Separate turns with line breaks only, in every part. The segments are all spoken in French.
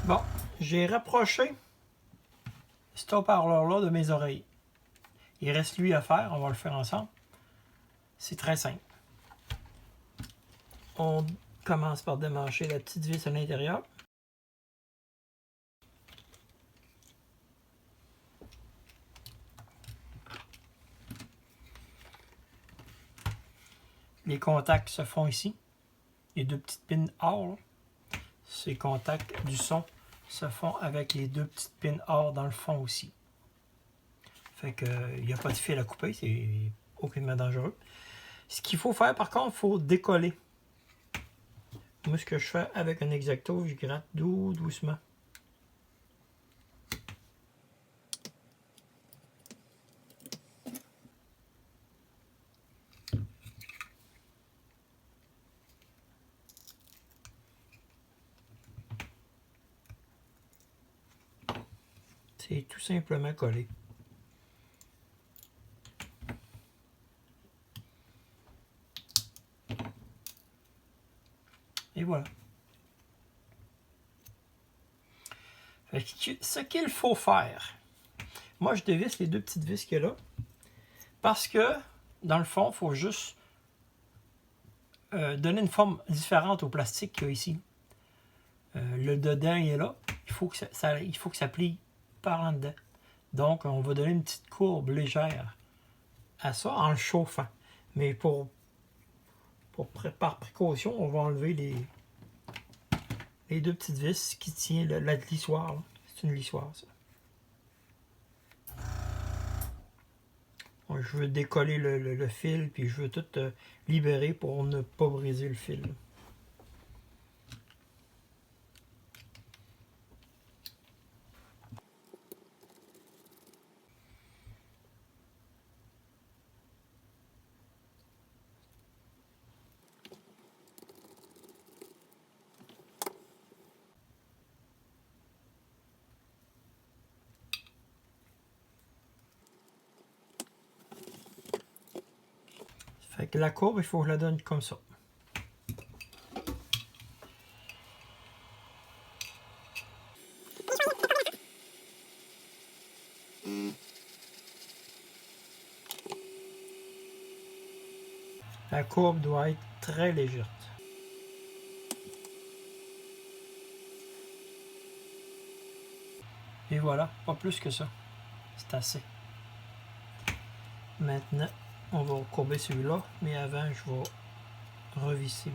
Bon, j'ai rapproché cet haut-parleur-là de mes oreilles. Il reste lui à faire, on va le faire ensemble. C'est très simple. On commence par démancher la petite vis à l'intérieur. Les contacts se font ici. Les deux petites pins or. Ces contacts du son se font avec les deux petites pins or dans le fond aussi. Fait que il n'y a pas de fil à couper, c'est aucunement dangereux. Ce qu'il faut faire par contre, il faut décoller. Moi, ce que je fais avec un X-Acto, je gratte doucement. C'est tout simplement collé. Et voilà. Fait que ce qu'il faut faire, moi je dévisse les deux petites vis qu'il y a là, parce que dans le fond, il faut juste donner une forme différente au plastique qu'il y a ici. Le dedans il est là, il faut que ça plie par en dedans. Donc on va donner une petite courbe légère à ça en le chauffant. Mais par précaution, on va enlever les deux petites vis qui tiennent la lissoire. C'est une lissoire, ça. Je veux décoller le fil, puis je veux tout libérer pour ne pas briser le fil. Fait que la courbe, il faut que je la donne comme ça. La courbe doit être très légère. Et voilà, pas plus que ça. C'est assez. Maintenant, on va courber celui-là, mais avant, je vais revisser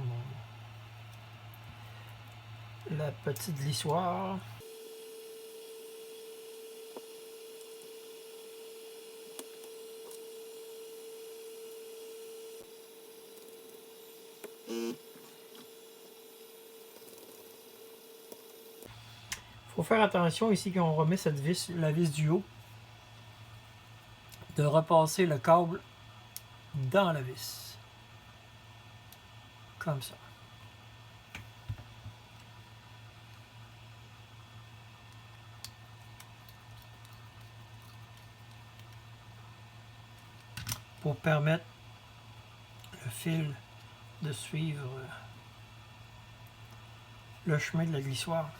la petite lissoire. Faut faire attention ici quand on remet cette vis, la vis du haut, de repasser le câble dans la vis. Comme ça. Pour permettre le fil de suivre le chemin de la glissoire.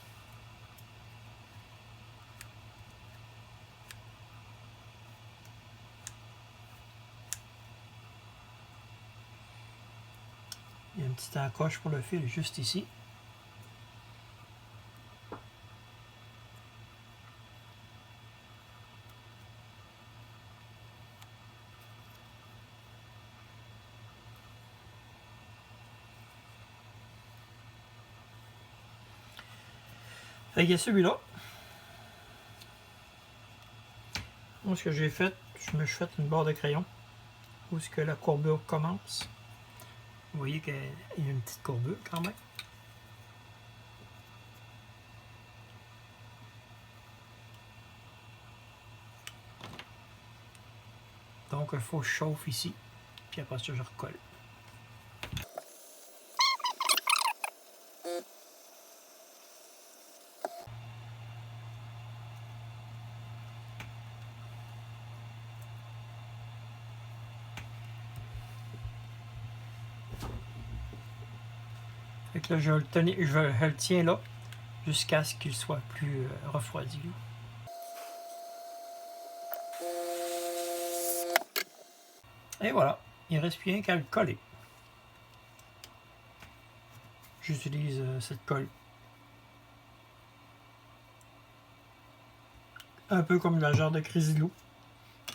Il y a une petite encoche pour le fil juste ici. Fait qu'il y a celui-là. Moi, ce que j'ai fait, je me suis fait une barre de crayon où est-ce que la courbure commence. Vous voyez qu'il y a une petite courbure quand même. Donc, il faut que je chauffe ici. Puis après ça, je recolle. Fait que là, je le tiens là. jusqu'à ce qu'il soit plus refroidi. Et voilà, il reste rien qu'à le coller. J'utilise cette colle. Un peu comme la genre de Crazy-Loo,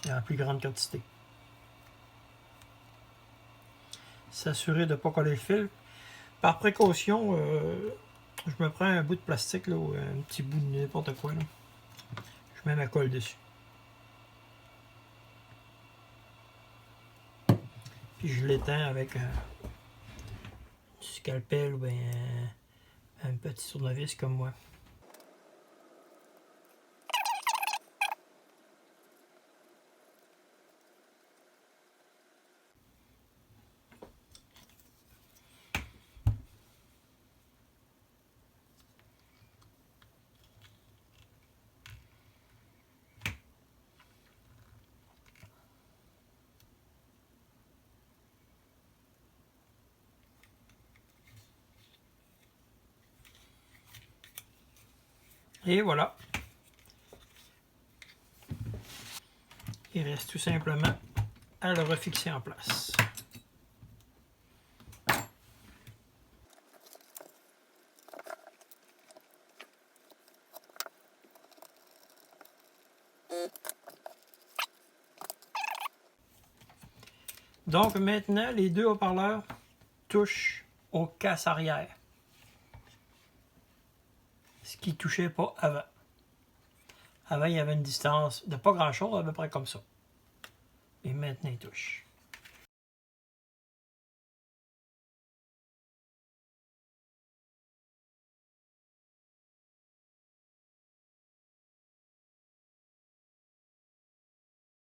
en plus grande quantité. S'assurer de ne pas coller le fil. Par précaution, je me prends un bout de plastique, là, ou un petit bout de n'importe quoi. Là. Je mets ma colle dessus. Puis je l'éteins avec un scalpel ou bien un petit tournevis comme moi. Et voilà. Il reste tout simplement à le refixer en place. Donc maintenant, les deux haut-parleurs touchent aux casses arrière. Ce qui ne touchait pas avant. Avant, il y avait une distance de pas grand-chose, à peu près comme ça. Et maintenant, il touche.